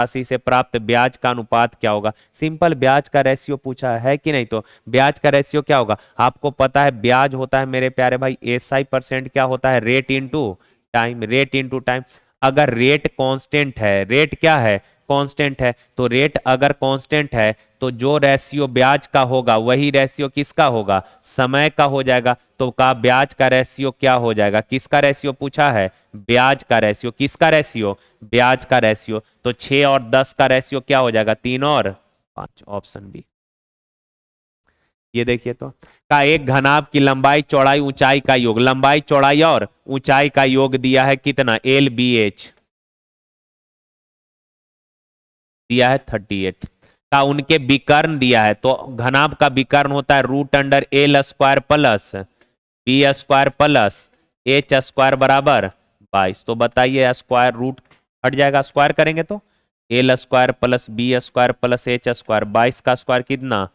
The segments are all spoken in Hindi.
राशि से प्राप्त ब्याज का अनुपात क्या होगा। सिंपल ब्याज का रेशियो पूछा है कि नहीं, तो ब्याज का रेशियो क्या होगा, आपको पता है ब्याज होता है मेरे प्यारे भाई SI% क्या होता है, rate into time, rate into time. अगर रेट कांस्टेंट है, रेट क्या है, कांस्टेंट है, तो रेट अगर कांस्टेंट है तो जो रेशियो ब्याज का होगा वही रेशियो किसका होगा, समय का हो जाएगा। तो का ब्याज का रेशियो क्या हो जाएगा, किसका रेशियो पूछा है, ब्याज का रेशियो, किसका रेशियो, ब्याज का रेशियो। तो 6 और 10 का रेशियो क्या हो जाएगा, 3 और 5, ऑप्शन बी। ये देखिए तो का एक घनाभ की लंबाई चौड़ाई ऊंचाई का योग, लंबाई चौड़ाई और ऊंचाई का योग दिया है कितना, LBH दिया है 38 का। उनके विकर्ण दिया है, तो घनाभ का विकर्ण होता है √L² plus B² plus H² बराबर 22। तो बताइए स्क्वायर रूट हट जाएगा, स्क्वायर करेंगे तो L² plus B² plus H², 22 का स्क्वायर कितना,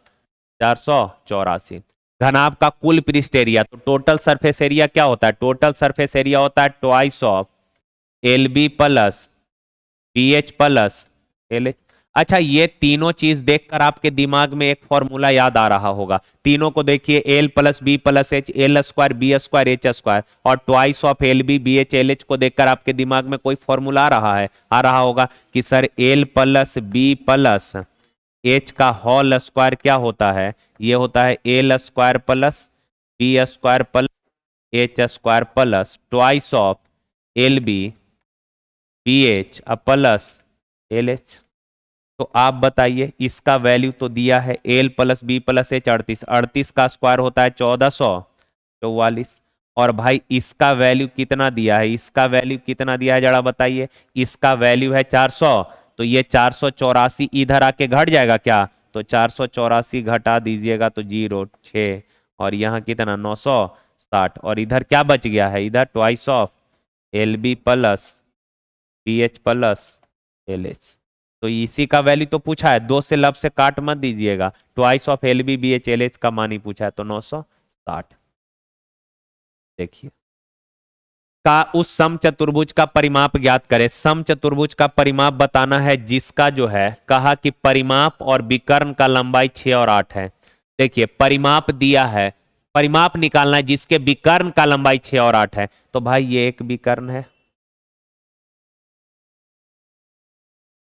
484। घनाभ का कुल पृष्ठ एरिया, तो टोटल सरफेस एरिया क्या होता है, टोटल सरफेस एरिया होता है twice of LB plus BH plus LH। अच्छा, ये तीनों चीज देखकर आपके दिमाग में एक फॉर्मूला याद आ रहा होगा, तीनों को देखिए, L plus B plus H, L² B² H², और twice of LB BH LH को देखकर आपके दिमाग में कोई फॉर्मूला आ रहा होगा कि sir L plus B plus H का होल स्क्वायर क्या होता है, ये होता है L² plus B² plus H² plus twice of LB BH plus LH। तो आप बताइए, इसका वैल्यू तो दिया है L plus B plus H 38, 38 का स्क्वायर होता है 1444। और भाई इसका वैल्यू कितना दिया है, इसका वैल्यू कितना दिया है जरा बताइए, इसका वैल्यू है 400। तो ये 484 इधर आके घट जाएगा क्या, तो 484 घटा दीजिएगा तो 0 6, और यहाँ कितना 960, और इधर क्या बच गया है, इधर twice of LB plus BH plus LH। तो इसी का वैल्यू तो पूछा है, दो से लब से काट मत दीजिएगा, twice of LB BH LH का मान ही पूछा है, तो 960। देखिए का उस समचतुर्भुज का परिमाप ज्ञात करें। समचतुर्भुज का परिमाप बताना है, जिसका जो है कहा कि परिमाप और विकर्ण का लंबाई 6 और 8 है। देखिए परिमाप दिया है, परिमाप निकालना है जिसके विकर्ण का लंबाई 6 और 8 है। तो भाई ये एक विकर्ण है,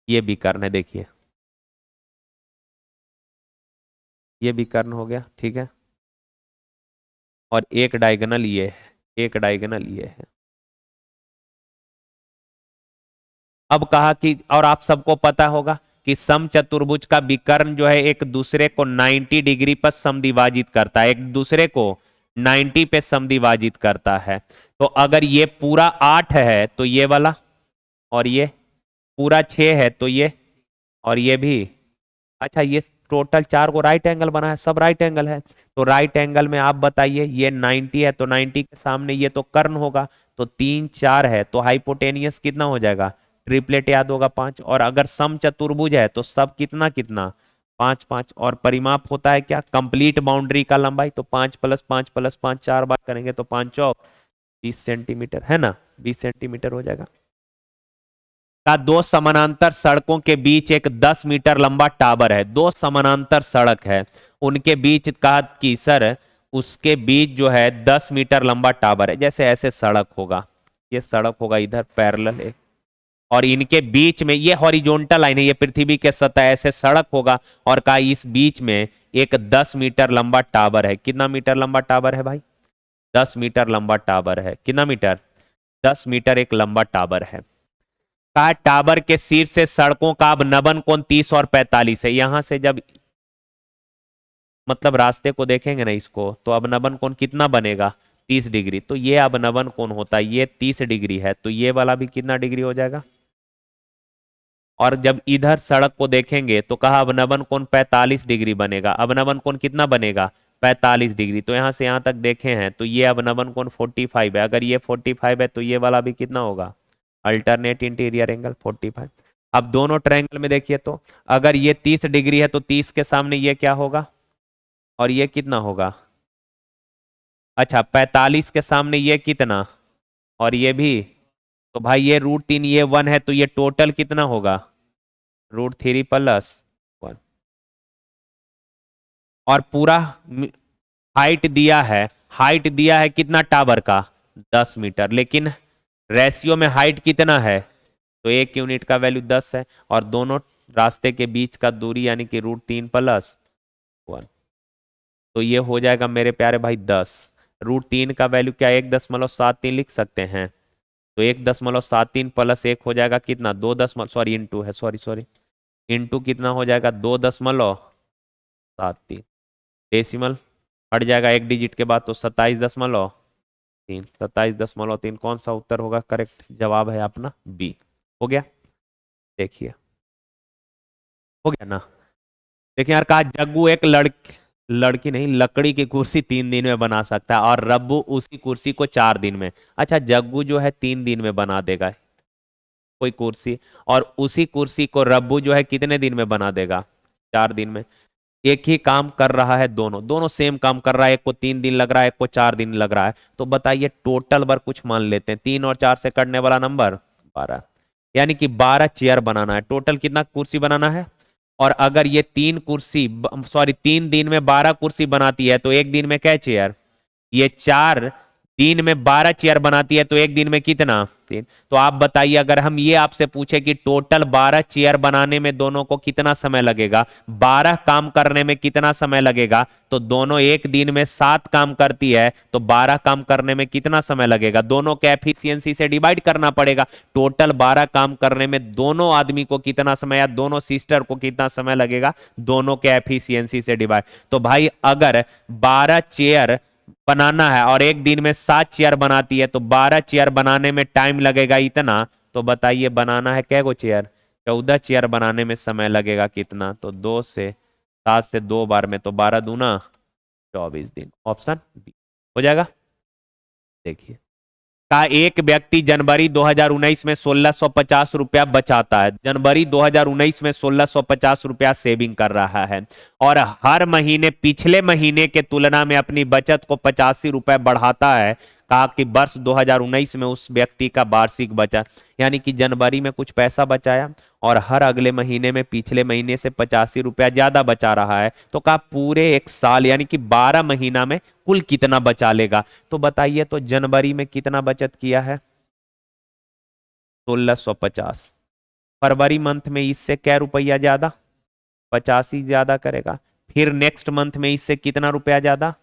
ये विकर्ण है, देखिए ये विकर्ण हो गया, ठीक है। और एक डायगोनल ये है, एक डायगोनल ये है। अब कहा कि, और आप सबको पता होगा कि समचतुर्भुज का विकर्ण जो है एक दूसरे को 90 डिग्री पर समद्विभाजित करता है, एक दूसरे को 90 पे समद्विभाजित करता है। तो अगर ये पूरा 8 है तो ये वाला, और ये पूरा 6 है तो ये, और ये भी। अच्छा, ये टोटल 4 को राइट एंगल बना है, सब राइट एंगल है। तो राइट एंगल में आप बताइए, ये 90 है तो 90 के सामने ये तो कर्ण होगा, तो 3 4 है तो हाइपोटेनियस कितना हो जाएगा, ट्रिपलेट याद होगा 5। और अगर समचतुर्भुज है तो सब कितना कितना 5 5। और परिमाप होता है क्या, कंप्लीट बाउंड्री का लंबाई, तो 5 प्लस 5 प्लस 5 4 बार करेंगे तो 5 चौक 20 सेंटीमीटर है ना, 20 सेंटीमीटर हो जाएगा। का दो समानांतर सड़कों के बीच एक 10 मीटर लंबा टावर है, दो समानांतर सड़क है, उनके बीच कहा कि सर उसके बीच जो है 10 मीटर लंबा टावर है। जैसे ऐसे सड़क होगा, ये सड़क होगा इधर पैरेलल है, और इनके बीच में ये हॉरिजॉन्टल लाइन है, ये पृथ्वी के सतह ऐसे सड़क होगा, और कहा इस बीच में एक 10 मीटर लंबा टावर है। कितना मीटर लंबा टावर है भाई, 10 मीटर लंबा टावर है। कितना मीटर, 10 मीटर एक लंबा टावर है। कहा टावर के शीर्ष से सड़कों का अब नबन कोण 30 और 45 है। यहां से जब मतलब रास्ते को देखेंगे ना इसको, तो अब नबन कोण कितना बनेगा, 30 डिग्री। तो ये अब नबन कोण होता है, ये 30 डिग्री है, तो ये वाला भी कितना डिग्री हो जाएगा। और जब इधर सड़क को देखेंगे तो कहा अवनवन कोण 45 डिग्री बनेगा। अवनवन कोण कितना बनेगा, 45 डिग्री। तो यहां से यहां तक देखे हैं तो ये अवनवन कोण 45 है। अगर ये 45 है तो ये वाला भी कितना होगा, अल्टरनेट इंटीरियर एंगल 45। अब दोनों ट्रायंगल में देखिए तो अगर ये 30 डिग्री है तो 30 के सामने ये क्या होगा, और ये कितना होगा, अच्छा 45 के सामने ये कितना, और ये भी। तो भाई ये √3 ये 1 है, तो ये टोटल कितना होगा, √3 प्लस 1। और पूरा हाइट दिया है, हाइट दिया है कितना टावर का, 10 मीटर, लेकिन रेशियो में हाइट कितना है, तो एक यूनिट का वैल्यू 10 है, और दोनों रास्ते के बीच का दूरी यानी कि √3 प्लस 1। तो ये हो जाएगा मेरे प्यारे भाई 10। √3 का वैल्यू क्या, 1.73 लिख सकते हैं। तो 1.73 प्लस 1 हो जाएगा कितना, 2 सॉरी इंटू है, सॉरी सॉरी, इंटू कितना हो जाएगा, 2.73। डेसिमल हट जाएगा एक डिजिट के बाद, तो 27.3। 27.3 कौन सा उत्तर होगा, करेक्ट जवाब है अपना बी। हो गया, देखिए हो गया ना। देखिए यार, कहा जग्गू एक लड़की नहीं, लकड़ी की कुर्सी 3 दिन में बना सकता है, और रब्बू उसी कुर्सी को 4 दिन में। अच्छा, जग्गू जो है 3 दिन में बना देगा कोई कुर्सी, और उसी कुर्सी को रब्बू जो है कितने दिन में बना देगा, 4 दिन में। एक ही काम कर रहा है, दोनों दोनों सेम काम कर रहा है, एक को 3 दिन लग रहा है, एक को 4 दिन लग रहा है। तो बताइए टोटल बार कुछ मान लेते हैं, 3 और 4 से कटने वाला नंबर 12, यानी कि 12 चेयर बनाना है। टोटल कितना कुर्सी बनाना है, और अगर ये 3 कुर्सी, सॉरी 3 दिन में 12 कुर्सी बनाती है, तो एक दिन में क्या चेयर, ये 4 दिन में 12 चेयर बनाती है, तो एक दिन में कितना, 3। तो आप बताइए, अगर हम ये आपसे पूछे कि टोटल 12 चेयर बनाने में दोनों को कितना समय लगेगा, 12 काम करने में कितना समय लगेगा, तो दोनों एक दिन में 7 काम करती है, तो 12 काम करने में कितना समय लगेगा, दोनों के एफिशिएंसी से डिवाइड करना पड़ेगा। टोटल 12 काम करने में दोनों आदमी को कितना समय, या दोनों सिस्टर को कितना समय लगेगा, दोनों के एफिशिएंसी से डिवाइड। तो भाई अगर 12 चेयर बनाना है और एक दिन में 7 चेयर बनाती है, तो 12 चेयर बनाने में टाइम लगेगा इतना। तो बताइए बनाना है क्या गो चेयर, 14 चेयर बनाने में समय लगेगा कितना, तो 7 से 2 बार में, तो 12 दूना 24 दिन। ऑप्शन बी हो जाएगा। देखिए, का एक व्यक्ति जनवरी 2019 में 1650 रुपया बचाता है, जनवरी 2019 में 1650 रुपया सेविंग कर रहा है, और हर महीने पिछले महीने के तुलना में अपनी बचत को 85 रुपए बढ़ाता है। कहा कि वर्ष 2019 में उस व्यक्ति का वार्षिक बचत, यानी कि जनवरी में कुछ पैसा बचाया, और हर अगले महीने में पिछले महीने से 85 रुपया ज्यादा बचा रहा है, तो कहा पूरे एक साल यानी कि 12 महीना में कुल कितना बचा लेगा। तो बताइए, तो जनवरी में कितना बचत किया है, 1650। फरवरी मंथ में इससे क्या रुपया ज्यादा, 85 ज्यादा करेगा। फिर नेक्स्ट मंथ में इससे कितना रुपया ज्यादा,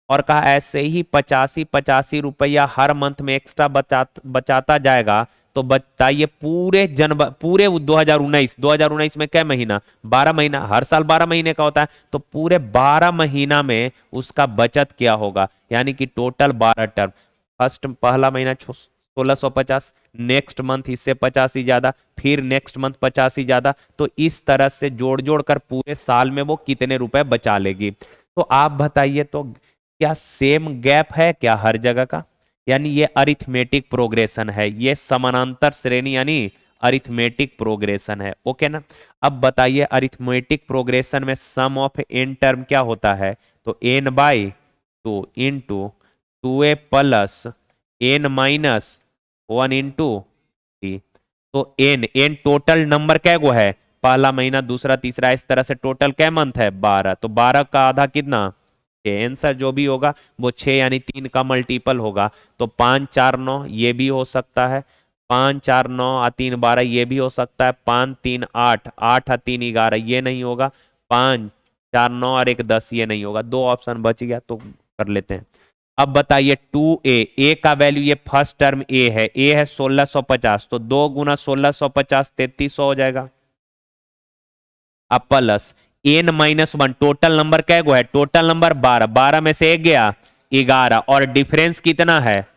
और कहा ऐसे ही 85 रुपया हर मंथ में एक्स्ट्रा बचाता जाएगा। तो बताइए पूरे 2019 में क्या महीना, 12 महीना, हर साल 12 महीने का होता है, तो पूरे 12 महीना में उसका बचत क्या होगा, यानी कि टोटल 12 टर्म। फर्स्ट पहला महीना 1650, नेक्स्ट मंथ इससे 50 ही ज्यादा, फिर नेक्स्ट मंथ 50 ही ज्यादा, तो इस तरह से जोड़ जोड़ कर पूरे साल में वो कितने रुपए बचा लेगी। तो आप बताइए, तो क्या सेम गैप है क्या हर जगह का, यानी ये अरिथमेटिक प्रोग्रेशन है, ये समानांतर श्रेणी यानी अरिथमेटिक प्रोग्रेशन है। ओके ना। अब बताइए, अरिथमेटिक प्रोग्रेशन में सम ऑफ एन टर्म क्या होता है, तो n/2 into 2a plus n-1 into T. तो n टोटल नंबर क्या गो है, पहला महीना दूसरा तीसरा, इस तरह से टोटल क्या मंथ है, 12। तो 12 का आधा कितना, आंसर जो भी होगा वो 6 यानी 3 का मल्टीपल होगा। तो 5 4 9 ये भी हो सकता है, 5 4 9 और 3 12 ये भी हो सकता है, 5 3 8 8 और 3 11 ये नहीं होगा, 5 4 9 और 1 10 ये नहीं होगा। दो ऑप्शन बच गया, तो कर लेते हैं। अब बताइए 2a, ए का वैल्यू, ये फर्स्ट टर्म ए है 1650, तो 2 गुना 1650 3300 हो जाएगा। अब प्लस n-1, टोटल नंबर क्या गो है, टोटल नंबर 12, 12 में से एक गया 11, और डिफरेंस कितना है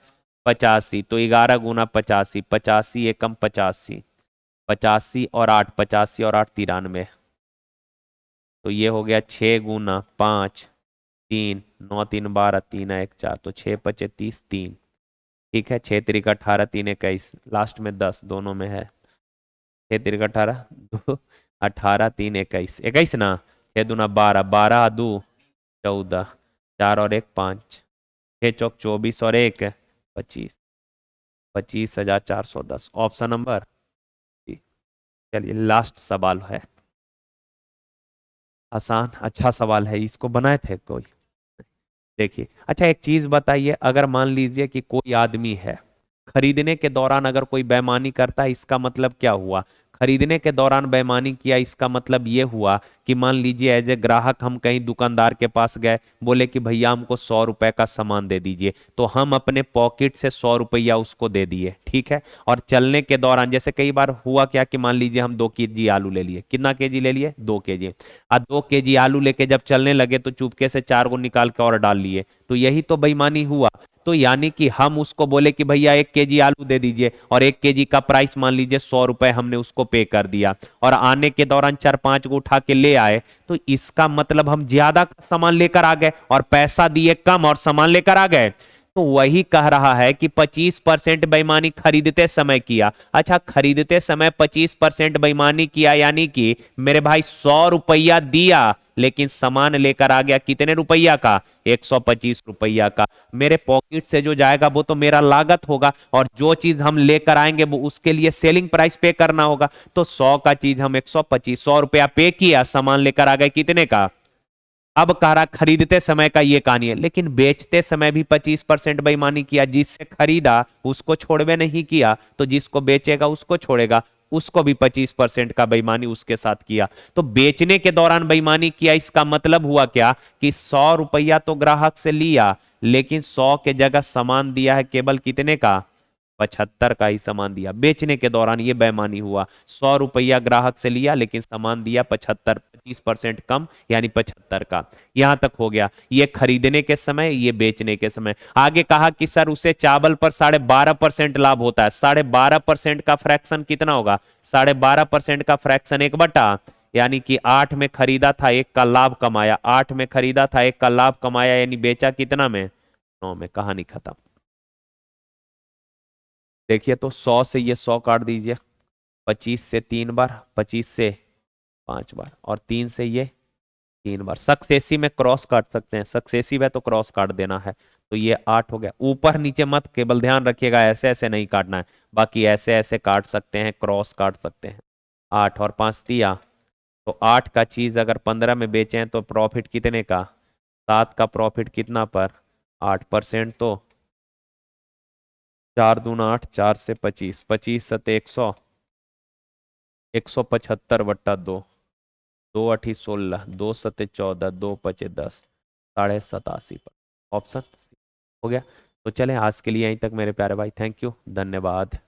85, तो 11 गुना 85, 85 एकम 85, 85 और 8, 85 और 8 93, तो ये हो गया 6 गुना 5 3 9 3 12 3 1 4, तो 6 5 30 3। ठीक है, 6 3 18 3 21, लास्ट में 10 दोनों में है, 6 3 18 2 18 3 21 21 ना, 6 दूना 12, 12 2 14, 4 और 1 5, 6 चौक 24 और 1 25, 25,410। Option number D. चलिए लास्ट सवाल है, आसान अच्छा सवाल है, इसको बनाए थे कोई? देखिए, अच्छा एक चीज बताइए, अगर मान लीजिए कि कोई आदमी है, खरीदने के दौरान अगर कोई बेईमानी करता है, इसका मतलब क्या हुआ? खरीदने के दौरान बेईमानी किया, इसका मतलब ये हुआ कि मान लीजिए एज ए ग्राहक हम कहीं दुकानदार के पास गए, बोले कि भैया हमको 100 रुपए का सामान दे दीजिए, तो हम अपने पॉकेट से 100 रुपया उसको दे दिए, ठीक है। और चलने के दौरान जैसे कई बार हुआ क्या कि मान लीजिए हम 2 केजी आलू ले लिए, कितना केजी ले लिए? 2 केजी। आ 2 केजी आलू लेके जब चलने लगे तो चुपके से 4 को निकाल के और डाल लिए, तो यही तो बेईमानी हुआ। तो यानी कि हम उसको बोले कि भैया 1 केजी आलू दे दीजिए, और 1 केजी का प्राइस मान लीजिए 100 रुपए हमने उसको पे कर दिया, और आने के दौरान 4-5 को उठा के ले आए, तो इसका मतलब हम ज्यादा सामान लेकर आ गए और पैसा दिए कम और सामान लेकर आ गए। तो वही कह रहा है कि 25% बेईमानी खरीदते समय किया। अच्छा, खरीदते समय 25% बेईमानी किया, यानी कि मेरे भाई 100 रुपया दिया लेकिन सामान लेकर आ गया कितने रुपया का? 125 रुपया का। मेरे पॉकेट से जो जाएगा वो तो मेरा लागत होगा, और जो चीज हम लेकर आएंगे वो उसके लिए सेलिंग प्राइस पे करना होगा। तो 100 का चीज हम 100 रुपया पे किया, सामान लेकर आ गए कितने का? अब कह रहा खरीदते समय का ये कहानी है, लेकिन बेचते समय भी 25% बेईमानी किया। जिससे खरीदा उसको छोड़वे नहीं किया, तो जिसको बेचेगा उसको छोड़ेगा, उसको भी 25% का बेईमानी उसके साथ किया। तो बेचने के दौरान बेईमानी किया, इसका मतलब हुआ क्या कि 100 रुपया तो ग्राहक से लिया, लेकिन 100 के जगह सामान दिया है केवल कितने का? 75 का ही सामान दिया। बेचने के दौरान ये बेईमानी हुआ, 100 रुपया ग्राहक से लिया लेकिन सामान दिया 75, 25% कम, यानी 75 का। यहां तक हो गया, ये खरीदने के समय, ये बेचने के समय। आगे कहा कि सर उसे चावल पर 12.5% लाभ होता है। 12.5% का फ्रैक्शन कितना होगा? 12.5% का फ्रैक्शन 1/, यानी कि 8 में खरीदा था, 1 का लाभ कमाया। 8 में खरीदा था, 1 का लाभ कमाया, यानी बेचा कितना में? 9 में। कहानी खत्म। देखिए, तो 100 से ये 100 काट दीजिए, 25 से 3 बार, 25 से 5 बार, और 3 से ये 3 बार। सक्सेसिव में क्रॉस काट सकते हैं, सक्सेसिव है तो क्रॉस काट देना है। तो ये 8 हो गया। ऊपर नीचे मत, केवल ध्यान रखिएगा ऐसे ऐसे नहीं काटना है, बाकी ऐसे ऐसे काट सकते हैं, क्रॉस काट सकते हैं। 8 और 5 दिया, तो 8 का चीज अगर 15 में बेचे हैं तो प्रॉफिट कितने का? 7 का प्रॉफिट कितना पर? 8%। तो 4 दूना 8, 4 से 25, 25 सते 100, 175/2, 2 8 16, 2 सते 14, 2 5 10, 87.5 पर। ऑप्शन सी हो गया। तो चलें आज के लिए यहीं तक मेरे प्यारे भाई, थैंक यू, धन्यवाद।